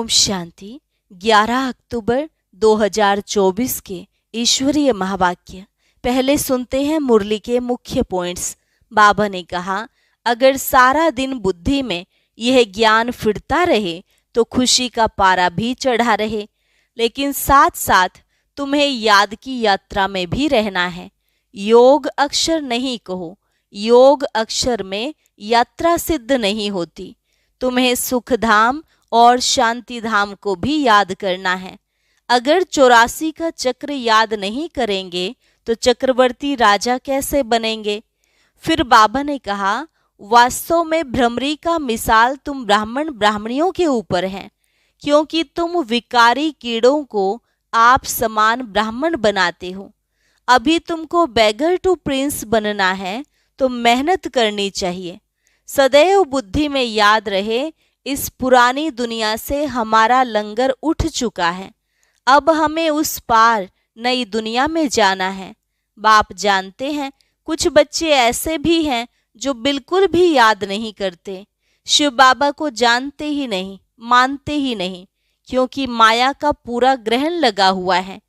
ओम शांति। 11 अक्टूबर 2024 के ईश्वरीय महावाक्य। पहले सुनते हैं मुरली के मुख्य पॉइंट्स। बाबा ने कहा, अगर सारा दिन बुद्धि में यह ज्ञान फिरता रहे तो खुशी का पारा भी चढ़ा रहे, लेकिन साथ साथ तुम्हें याद की यात्रा में भी रहना है। योग अक्षर नहीं कहो, योग अक्षर में यात्रा सिद्ध नहीं होती। तुम्हें सुख धाम और शांति धाम को भी याद करना है। अगर 84 का चक्र याद नहीं करेंगे तो चक्रवर्ती राजा कैसे बनेंगे। फिर बाबा ने कहा, वास्तव में भ्रमरी का मिसाल तुम ब्राह्मण ब्राह्मणियों के ऊपर है, क्योंकि तुम विकारी कीड़ों को आप समान ब्राह्मण बनाते हो। अभी तुमको बैगर टू प्रिंस बनना है तो मेहनत करनी चाहिए। सदैव बुद्धि में याद रहे, इस पुरानी दुनिया से हमारा लंगर उठ चुका है, अब हमें उस पार नई दुनिया में जाना है। बाप जानते हैं कुछ बच्चे ऐसे भी हैं जो बिल्कुल भी याद नहीं करते, शिव बाबा को जानते ही नहीं, मानते ही नहीं, क्योंकि माया का पूरा ग्रहण लगा हुआ है।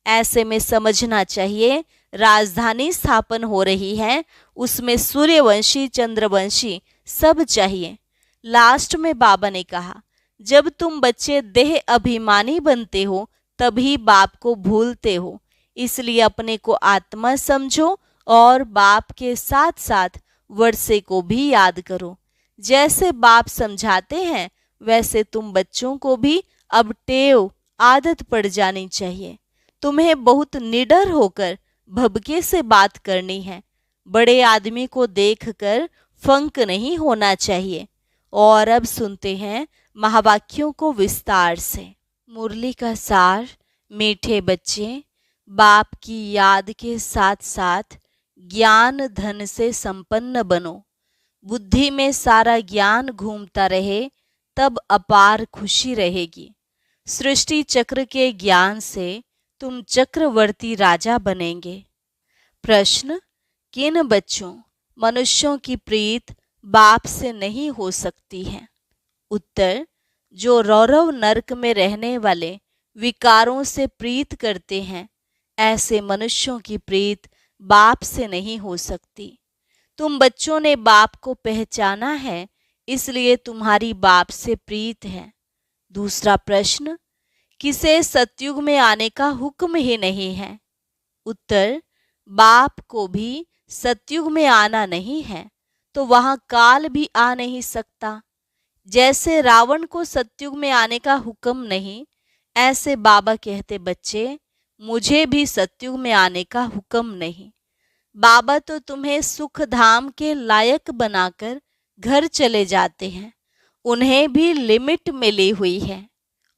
ऐसे में समझना चाहिए राजधानी स्थापन हो रही है, उसमें सूर्यवंशी चंद्रवंशी सब चाहिए। लास्ट में बाबा ने कहा, जब तुम बच्चे देह अभिमानी बनते हो तभी बाप को भूलते हो, इसलिए अपने को आत्मा समझो और बाप के साथ साथ वर्षे को भी याद करो। जैसे बाप समझाते हैं वैसे तुम बच्चों को भी अब टेव आदत पड़ जानी चाहिए। तुम्हें बहुत निडर होकर भबके से बात करनी है। बड़े आदमी को देखकर फंक नहीं होना चाहिए। और अब सुनते हैं महावाक्यों को विस्तार से। मुरली का सार। मीठे बच्चे, बाप की याद के साथ साथ ज्ञान धन से संपन्न बनो। बुद्धि में सारा ज्ञान घूमता रहे तब अपार खुशी रहेगी। सृष्टि चक्र के ज्ञान से तुम चक्रवर्ती राजा बनेंगे। प्रश्न, किन बच्चों मनुष्यों की प्रीत बाप से नहीं हो सकती है। उत्तर, जो रौरव नरक में रहने वाले विकारों से प्रीत करते हैं, ऐसे मनुष्यों की प्रीत बाप से नहीं हो सकती। तुम बच्चों ने बाप को पहचाना है, इसलिए तुम्हारी बाप से प्रीत है। दूसरा प्रश्न, किसे सतयुग में आने का हुक्म ही नहीं है। उत्तर, बाप को भी सतयुग में आना नहीं है तो वहां काल भी आ नहीं सकता। जैसे रावण को सतयुग में आने का हुक्म नहीं, ऐसे बाबा कहते, बच्चे मुझे भी सतयुग में आने का हुक्म नहीं। बाबा तो तुम्हें सुख धाम के लायक बनाकर घर चले जाते हैं, उन्हें भी लिमिट मिली हुई है।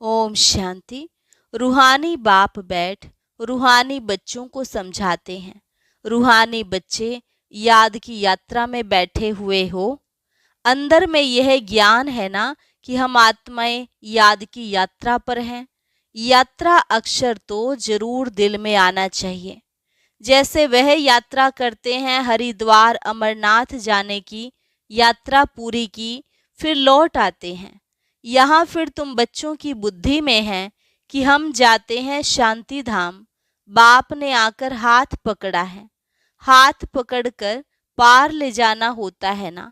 ओम शांति। रूहानी बाप बैठ रूहानी बच्चों को समझाते हैं। रूहानी बच्चे याद की यात्रा में बैठे हुए हो। अंदर में यह ज्ञान है ना कि हम आत्माएं याद की यात्रा पर हैं। यात्रा अक्षर तो जरूर दिल में आना चाहिए। जैसे वह यात्रा करते हैं हरिद्वार अमरनाथ जाने की, यात्रा पूरी की फिर लौट आते हैं। यहाँ फिर तुम बच्चों की बुद्धि में है कि हम जाते हैं शांति धाम। बाप ने आकर हाथ पकड़ा है, हाथ पकड़कर पार ले जाना होता है ना।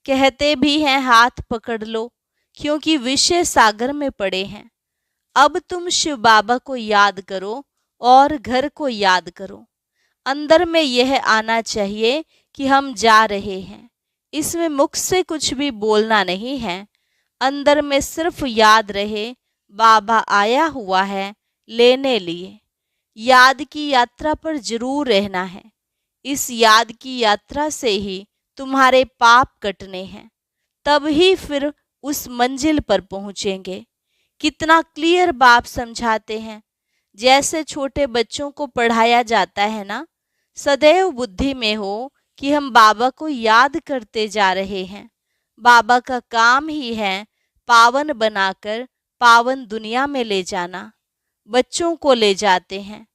कहते भी हैं हाथ पकड़ लो, क्योंकि विषय सागर में पड़े हैं। अब तुम शिव बाबा को याद करो और घर को याद करो। अंदर में यह आना चाहिए कि हम जा रहे हैं। इसमें मुख से कुछ भी बोलना नहीं है। अंदर में सिर्फ याद रहे, बाबा आया हुआ है लेने लिए। याद की यात्रा पर जरूर रहना है। इस याद की यात्रा से ही तुम्हारे पाप कटने हैं, तब ही फिर उस मंजिल पर पहुंचेंगे। कितना क्लियर बाप समझाते हैं। जैसे छोटे बच्चों को पढ़ाया जाता है ना, सदैव बुद्धि में हो कि हम बाबा को याद करते जा रहे हैं। बाबा का काम ही है पावन बनाकर पावन दुनिया में ले जाना। बच्चों को ले जाते हैं,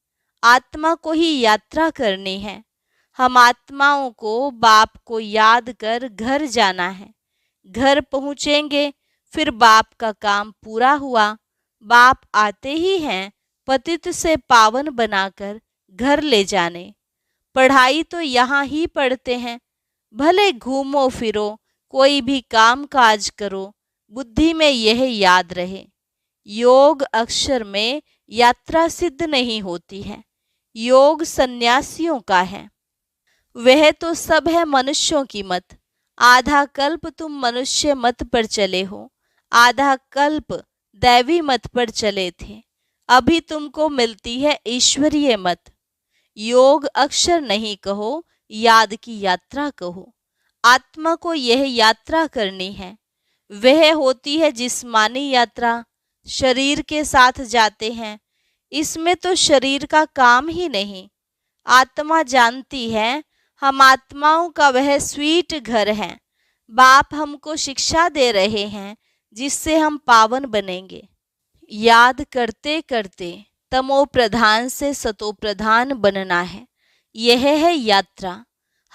आत्मा को ही यात्रा करनी है। हम आत्माओं को बाप को याद कर घर जाना है। घर पहुँचेंगे फिर बाप का काम पूरा हुआ। बाप आते ही हैं पतित से पावन बनाकर घर ले जाने। पढ़ाई तो यहाँ ही पढ़ते हैं, भले घूमो फिरो, कोई भी काम काज करो, बुद्धि में यह याद रहे। योग अक्षर में यात्रा सिद्ध नहीं होती है, योग सन्यासियों का है। वह तो सब है मनुष्यों की मत। आधा कल्प तुम मनुष्य मत पर चले हो, आधा कल्प दैवी मत पर चले थे। अभी तुमको मिलती है ईश्वरीय मत। योग अक्षर नहीं कहो, याद की यात्रा कहो। आत्मा को यह यात्रा करनी है। वह होती है जिस्मानी यात्रा, शरीर के साथ जाते हैं। इसमें तो शरीर का काम ही नहीं। आत्मा जानती है हम आत्माओं का वह स्वीट घर है। बाप हमको शिक्षा दे रहे हैं जिससे हम पावन बनेंगे। याद करते करते तमो प्रधान से सतो प्रधान बनना है, यह है यात्रा।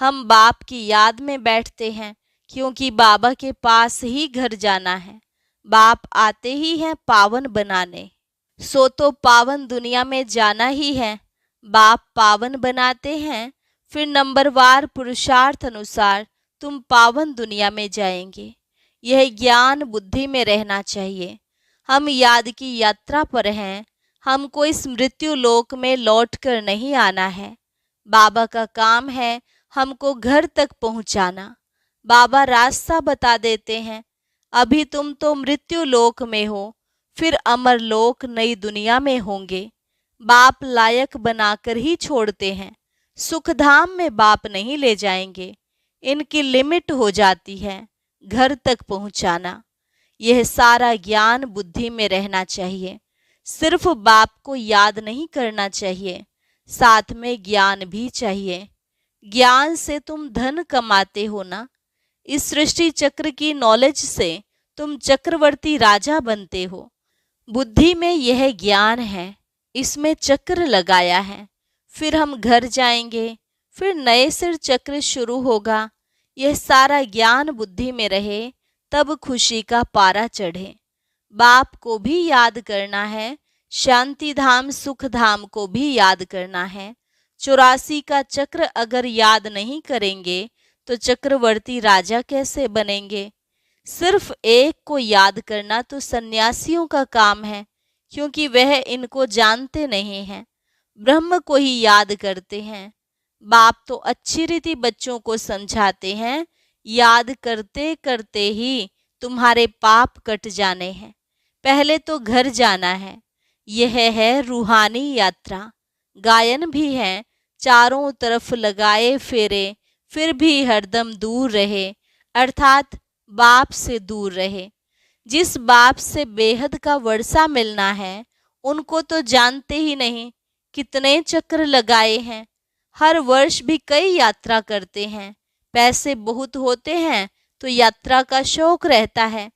हम बाप की याद में बैठते हैं क्योंकि बाबा के पास ही घर जाना है। बाप आते ही हैं पावन बनाने, सो तो पावन दुनिया में जाना ही है। बाप पावन बनाते हैं, फिर नंबरवार पुरुषार्थ अनुसार तुम पावन दुनिया में जाएंगे। यह ज्ञान बुद्धि में रहना चाहिए। हम याद की यात्रा पर हैं, हमको इस मृत्यु लोक में लौट कर नहीं आना है। बाबा का काम है हमको घर तक पहुंचाना। बाबा रास्ता बता देते हैं। अभी तुम तो मृत्यु लोक में हो, फिर अमर लोक नई दुनिया में होंगे। बाप लायक बनाकर ही छोड़ते हैं, सुखधाम में बाप नहीं ले जाएंगे। इनकी लिमिट हो जाती है घर तक पहुंचाना। यह सारा ज्ञान बुद्धि में रहना चाहिए। सिर्फ बाप को याद नहीं करना चाहिए, साथ में ज्ञान भी चाहिए। ज्ञान से तुम धन कमाते हो ना। इस सृष्टि चक्र की नॉलेज से तुम चक्रवर्ती राजा बनते हो। बुद्धि में यह ज्ञान है, इसमें चक्र लगाया है। फिर हम घर जाएंगे, फिर नए सिर चक्र शुरू होगा। यह सारा ज्ञान बुद्धि में रहे, तब खुशी का पारा चढ़े। बाप को भी याद करना है, शांति धाम सुख धाम को भी याद करना है। 84 का चक्र अगर याद नहीं करेंगे तो चक्रवर्ती राजा कैसे बनेंगे। सिर्फ एक को याद करना तो सन्यासियों का काम है, क्योंकि वह इनको जानते नहीं हैं, ब्रह्म को ही याद करते हैं। बाप तो अच्छी रीति बच्चों को समझाते हैं, याद करते करते ही तुम्हारे पाप कट जाने हैं। पहले तो घर जाना है। यह है रूहानी यात्रा। गायन भी है, चारों तरफ लगाए फेरे, फिर भी हरदम दूर रहे, अर्थात बाप से दूर रहे। जिस बाप से बेहद का वर्षा मिलना है, उनको तो जानते ही नहीं। कितने चक्र लगाए हैं, हर वर्ष भी कई यात्रा करते हैं। पैसे बहुत होते हैं तो यात्रा का शौक रहता है।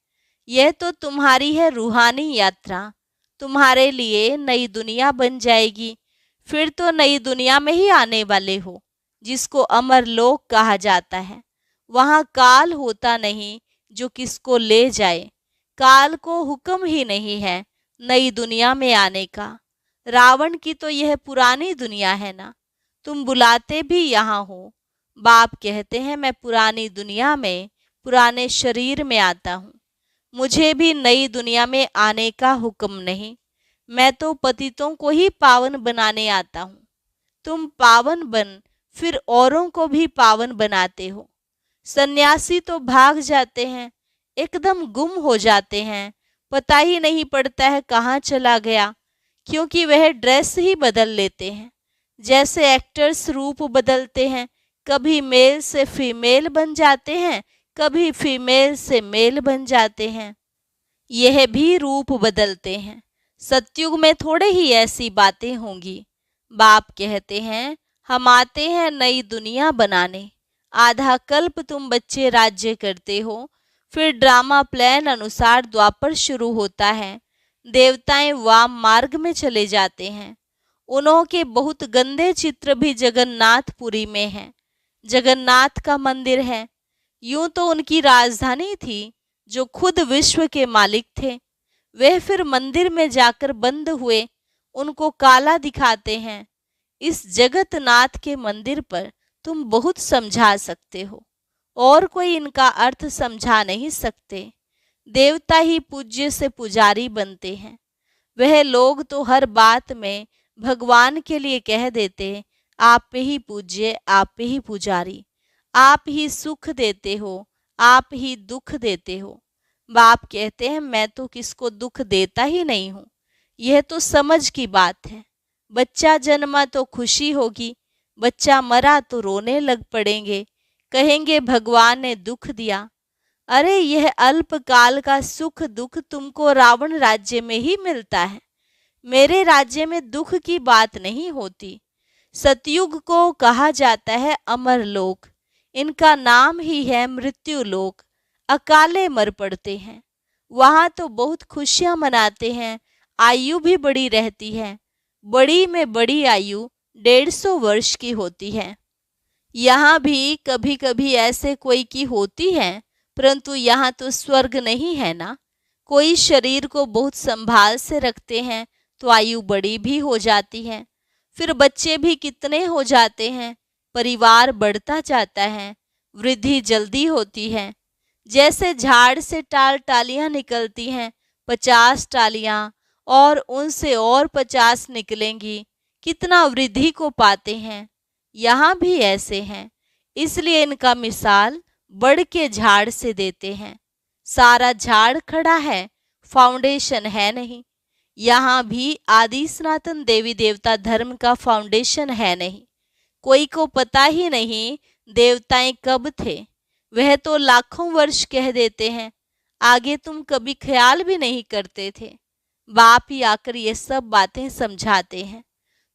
यह तो तुम्हारी है रूहानी यात्रा। तुम्हारे लिए नई दुनिया बन जाएगी। फिर तो नई दुनिया में ही आने वाले हो, जिसको अमर लोक कहा जाता है। वहाँ काल होता नहीं जो किसको ले जाए। काल को हुक्म ही नहीं है नई दुनिया में आने का। रावण की तो यह पुरानी दुनिया है ना, तुम बुलाते भी यहाँ हो। बाप कहते हैं मैं पुरानी दुनिया में पुराने शरीर में आता हूँ। मुझे भी नई दुनिया में आने का हुक्म नहीं। मैं तो पतितों को ही पावन बनाने आता हूँ। तुम पावन बन फिर औरों को भी पावन बनाते हो। सन्यासी तो भाग जाते हैं, एकदम गुम हो जाते हैं, पता ही नहीं पड़ता है कहाँ चला गया, क्योंकि वह ड्रेस ही बदल लेते हैं। जैसे एक्टर्स रूप बदलते हैं, कभी मेल से फीमेल बन जाते हैं, कभी फीमेल से मेल बन जाते हैं। यह भी रूप बदलते हैं। सतयुग में थोड़े ही ऐसी बातें होंगी। बाप कहते हैं हम आते हैं नई दुनिया बनाने। आधा कल्प तुम बच्चे राज्य करते हो, फिर ड्रामा प्लान अनुसार द्वापर शुरू होता है। देवताएं वाम मार्ग में चले जाते हैं। उन्हों के बहुत गंदे चित्र भी जगन्नाथपुरी में हैं। जगन्नाथ का मंदिर है। यूं तो उनकी राजधानी थी, जो खुद विश्व के मालिक थे, वे फिर मंदिर में जाकर बंद हुए उनको काला दिखाते हैं। इस जगतनाथ के मंदिर पर तुम बहुत समझा सकते हो और कोई इनका अर्थ समझा नहीं सकते। देवता ही पूज्य से पुजारी बनते हैं। वह लोग तो हर बात में भगवान के लिए कह देते, आप पे ही पूज्य, आप पे ही पुजारी, आप ही सुख देते हो, आप ही दुख देते हो। बाप कहते हैं मैं तो किसको दुख देता ही नहीं हूँ। यह तो समझ की बात है। बच्चा जन्मा तो खुशी होगी, बच्चा मरा तो रोने लग पड़ेंगे, कहेंगे भगवान ने दुख दिया। अरे यह अल्पकाल का सुख दुख तुमको रावण राज्य में ही मिलता है। मेरे राज्य में दुख की बात नहीं होती। सतयुग को कहा जाता है अमर लोक, इनका नाम ही है मृत्यु लोक। अकाले मर पड़ते हैं। वहां तो बहुत खुशियां मनाते हैं, आयु भी बड़ी रहती है। बड़ी में बड़ी आयु 150 वर्ष की होती है। यहाँ भी कभी कभी ऐसे कोई की होती है, परंतु यहाँ तो स्वर्ग नहीं है ना। कोई शरीर को बहुत संभाल से रखते हैं तो आयु बड़ी भी हो जाती है। फिर बच्चे भी कितने हो जाते हैं, परिवार बढ़ता जाता है, वृद्धि जल्दी होती है। जैसे झाड़ से टालियां निकलती हैं, 50 टालियां और उनसे और 50 निकलेंगी, कितना वृद्धि को पाते हैं। यहाँ भी ऐसे हैं, इसलिए इनका मिसाल बढ़ के झाड़ से देते हैं। सारा झाड़ खड़ा है, फाउंडेशन है नहीं। यहाँ भी आदि सनातन देवी देवता धर्म का फाउंडेशन है नहीं। कोई को पता ही नहीं देवताएं कब थे, वह तो लाखों वर्ष कह देते हैं। आगे तुम कभी ख्याल भी नहीं करते थे। बाप ही आकर ये सब बातें समझाते हैं।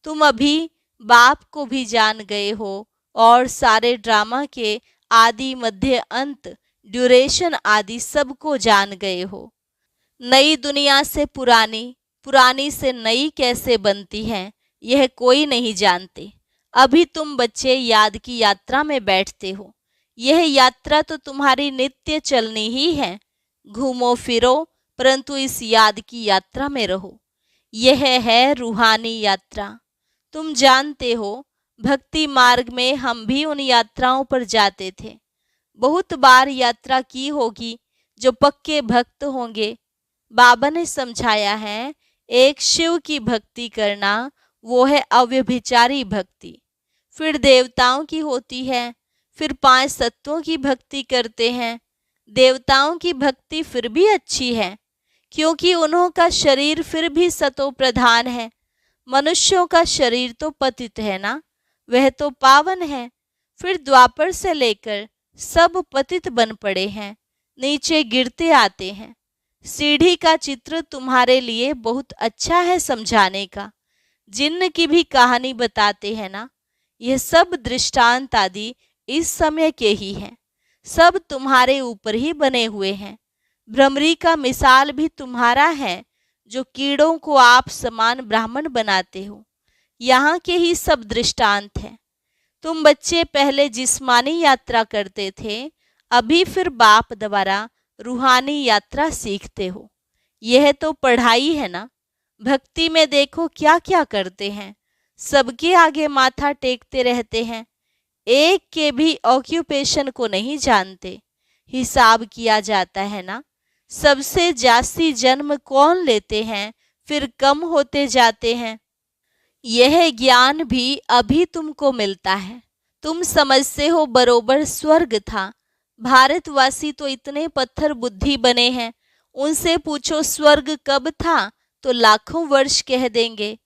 तुम अभी बाप को भी जान गए हो और सारे ड्रामा के आदि मध्य अंत ड्यूरेशन आदि सबको जान गए हो। नई दुनिया से पुरानी, पुरानी से नई कैसे बनती है यह कोई नहीं जानते। अभी तुम बच्चे याद की यात्रा में बैठते हो। यह यात्रा तो तुम्हारी नित्य चलनी ही है। घूमो फिरो परंतु इस याद की यात्रा में रहो। यह है रूहानी यात्रा। तुम जानते हो भक्ति मार्ग में हम भी उन यात्राओं पर जाते थे। बहुत बार यात्रा की होगी। जो पक्के भक्त होंगे, बाबा ने समझाया है, एक शिव की भक्ति करना वो है अव्यभिचारी भक्ति। फिर देवताओं की होती है, फिर 5 तत्वों की भक्ति करते हैं। देवताओं की भक्ति फिर भी अच्छी है, क्योंकि उन्हों का शरीर फिर भी सतो प्रधान है। मनुष्यों का शरीर तो पतित है ना, वह तो पावन है। फिर द्वापर से लेकर सब पतित बन पड़े हैं, नीचे गिरते आते हैं। सीढ़ी का चित्र तुम्हारे लिए बहुत अच्छा है समझाने का। जिन्न की भी कहानी बताते हैं ना, यह सब दृष्टांत आदि इस समय के ही हैं। सब तुम्हारे ऊपर ही बने हुए हैं। भ्रमरी का मिसाल भी तुम्हारा है, जो कीड़ों को आप समान ब्राह्मण बनाते हो। यहाँ के ही सब दृष्टांत हैं। तुम बच्चे पहले जिस्मानी यात्रा करते थे, अभी फिर बाप द्वारा रूहानी यात्रा सीखते हो। यह तो पढ़ाई है ना। भक्ति में देखो क्या क्या करते हैं। सबके आगे माथा टेकते रहते हैं। एक के भी ऑक्यूपेशन को नहीं जानते। हिसाब किया जाता है ना। सबसे जास्ती जन्म कौन लेते हैं, फिर कम होते जाते हैं। यह ज्ञान भी अभी तुमको मिलता है। तुम समझते हो बरोबर स्वर्ग था। भारतवासी तो इतने पत्थर बुद्धि बने हैं, उनसे पूछो स्वर्ग कब था तो लाखों वर्ष कह देंगे।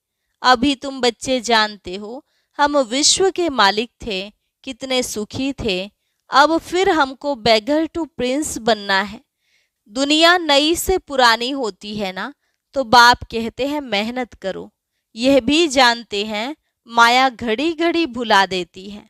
अभी तुम बच्चे जानते हो हम विश्व के मालिक थे, कितने सुखी थे। अब फिर हमको बेगर टू प्रिंस बनना है। दुनिया नई से पुरानी होती है ना, तो बाप कहते हैं मेहनत करो। यह भी जानते हैं माया घड़ी घड़ी भुला देती है।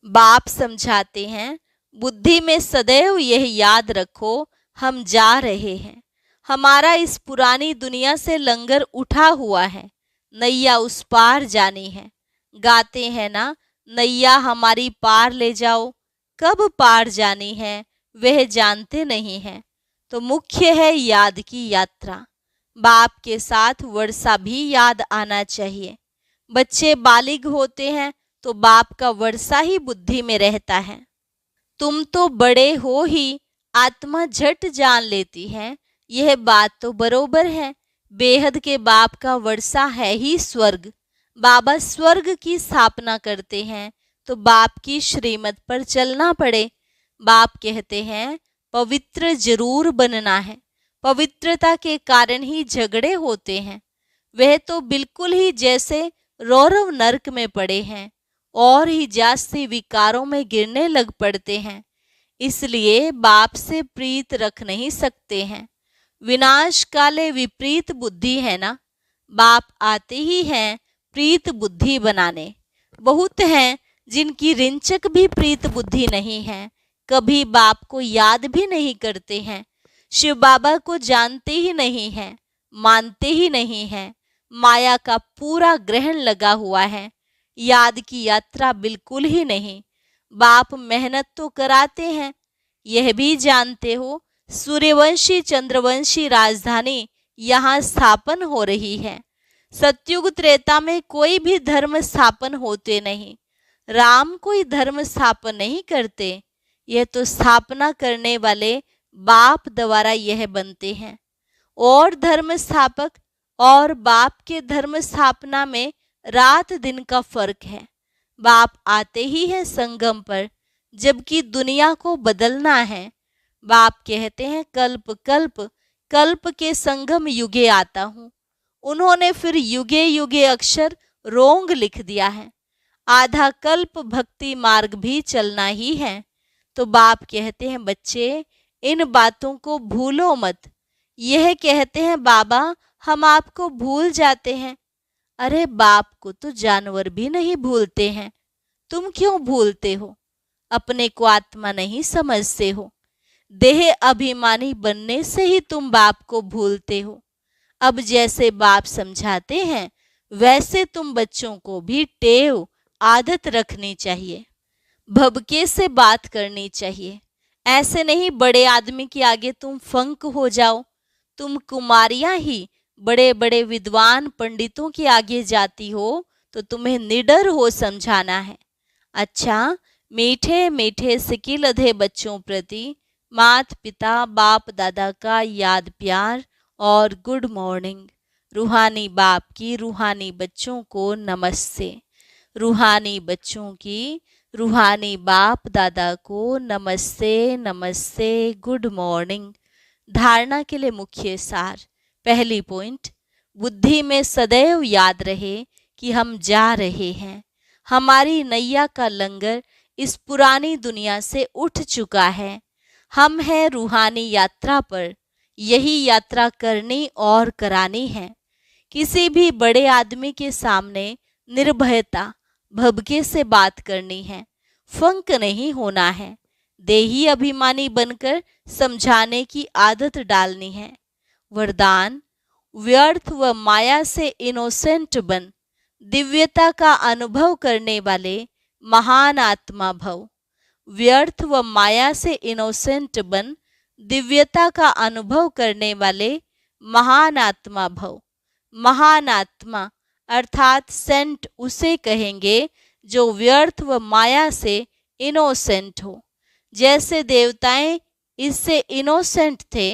बाप समझाते हैं बुद्धि में सदैव यह याद रखो, हम जा रहे हैं। हमारा इस पुरानी दुनिया से लंगर उठा हुआ है, नैया उस पार जानी है। गाते हैं ना, नैया हमारी पार ले जाओ। कब पार जानी है वह जानते नहीं हैं। तो मुख्य है याद की यात्रा। बाप के साथ वर्षा भी याद आना चाहिए। बच्चे बालिग होते हैं तो बाप का वर्षा ही बुद्धि में रहता है। तुम तो बड़े हो ही, आत्मा झट जान लेती है। यह बात तो बरोबर है। बेहद के बाप का वर्षा है ही स्वर्ग। बाबा स्वर्ग की स्थापना करते हैं तो बाप की श्रीमत पर चलना पड़े। बाप कहते हैं पवित्र जरूर बनना है। पवित्रता के कारण ही झगड़े होते हैं। वह तो बिल्कुल ही जैसे रौरव नरक में पड़े हैं और ही जास्ती विकारों में गिरने लग पड़ते हैं। इसलिए बाप से प्रीत रख नहीं सकते हैं। विनाश काले विपरीत बुद्धि है ना। बाप आते ही हैं प्रीत बुद्धि बनाने। बहुत हैं जिनकी रिंचक भी प्रीत बुद्धि नहीं है, कभी बाप को याद भी नहीं करते हैं, शिव बाबा को जानते ही नहीं हैं, मानते ही नहीं हैं। माया का पूरा ग्रहण लगा हुआ है, याद की यात्रा बिल्कुल ही नहीं। बाप मेहनत तो कराते हैं, यह भी जानते हो सूर्यवंशी चंद्रवंशी राजधानी यहाँ स्थापन हो रही है। सतयुग त्रेता में कोई भी धर्म स्थापन होते नहीं। राम कोई धर्म स्थापन नहीं करते, यह तो स्थापना करने वाले बाप द्वारा यह बनते हैं। और धर्म स्थापक और बाप के धर्म स्थापना में रात दिन का फर्क है। बाप आते ही हैं संगम पर, जबकि दुनिया को बदलना है। बाप कहते हैं कल्प कल्प कल्प के संगम युगे आता हूँ। उन्होंने फिर युगे युगे अक्षर रोंग लिख दिया है। आधा कल्प भक्ति मार्ग भी चलना ही है। तो बाप कहते हैं बच्चे इन बातों को भूलो मत। यह कहते हैं बाबा हम आपको भूल जाते हैं। अरे बाप को तो जानवर भी नहीं भूलते हैं, तुम क्यों भूलते हो? अपने को आत्मा नहीं समझते हो। देह अभिमानी बनने से ही तुम बाप को भूलते हो। अब जैसे बाप समझाते हैं वैसे तुम बच्चों को भी टेव आदत रखनी चाहिए, भबके से बात करनी चाहिए। ऐसे नहीं बड़े आदमी के आगे तुम फंक हो जाओ। तुम कुमारियां ही बड़े बड़े विद्वान पंडितों के आगे जाती हो तो तुम्हें निडर हो समझाना है। अच्छा, मीठे मीठे सिकिलधे बच्चों प्रति मात पिता बाप दादा का याद प्यार और गुड मॉर्निंग। रूहानी बाप की रूहानी बच्चों को नमस्ते। रूहानी बच्चों की रूहानी बाप दादा को नमस्ते नमस्ते, गुड मॉर्निंग। धारणा के लिए मुख्य सार। पहली पॉइंट, बुद्धि में सदैव याद रहे कि हम जा रहे हैं। हमारी नैया का लंगर इस पुरानी दुनिया से उठ चुका है। हम हैं रूहानी यात्रा पर। यही यात्रा करनी और करानी है। किसी भी बड़े आदमी के सामने निर्भयता भबके से बात करनी है, फंक नहीं होना है। देही अभिमानी बनकर समझाने की आदत डालनी है। वरदान, व्यर्थ व माया से इनोसेंट बन, दिव्यता का अनुभव करने वाले महान आत्मा भव। व्यर्थ व माया से इनोसेंट बन, दिव्यता का अनुभव करने वाले महान आत्मा भव। महान आत्मा अर्थात सेंट उसे कहेंगे जो व्यर्थ व माया से इनोसेंट हो। जैसे देवताएं इससे इनोसेंट थे,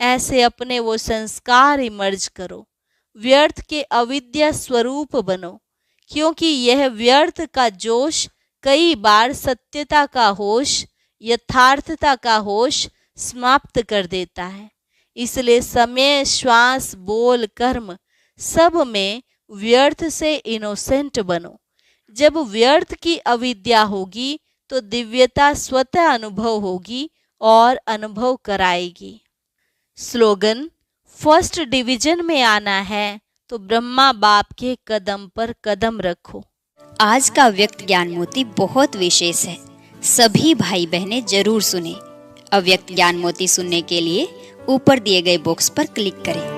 ऐसे अपने वो संस्कार इमर्ज करो। व्यर्थ के अविद्या स्वरूप बनो, क्योंकि यह व्यर्थ का जोश कई बार सत्यता का होश, यथार्थता का होश समाप्त कर देता है। इसलिए समय, श्वास, बोल, कर्म सब में व्यर्थ से इनोसेंट बनो। जब व्यर्थ की अविद्या होगी तो दिव्यता स्वतः अनुभव होगी और अनुभव कराएगी। स्लोगन, फर्स्ट डिवीजन में आना है तो ब्रह्मा बाप के कदम पर कदम रखो। आज का व्यक्त ज्ञान मोती बहुत विशेष है, सभी भाई बहनें जरूर सुने। अव्यक्त ज्ञान मोती सुनने के लिए ऊपर दिए गए बॉक्स पर क्लिक करें।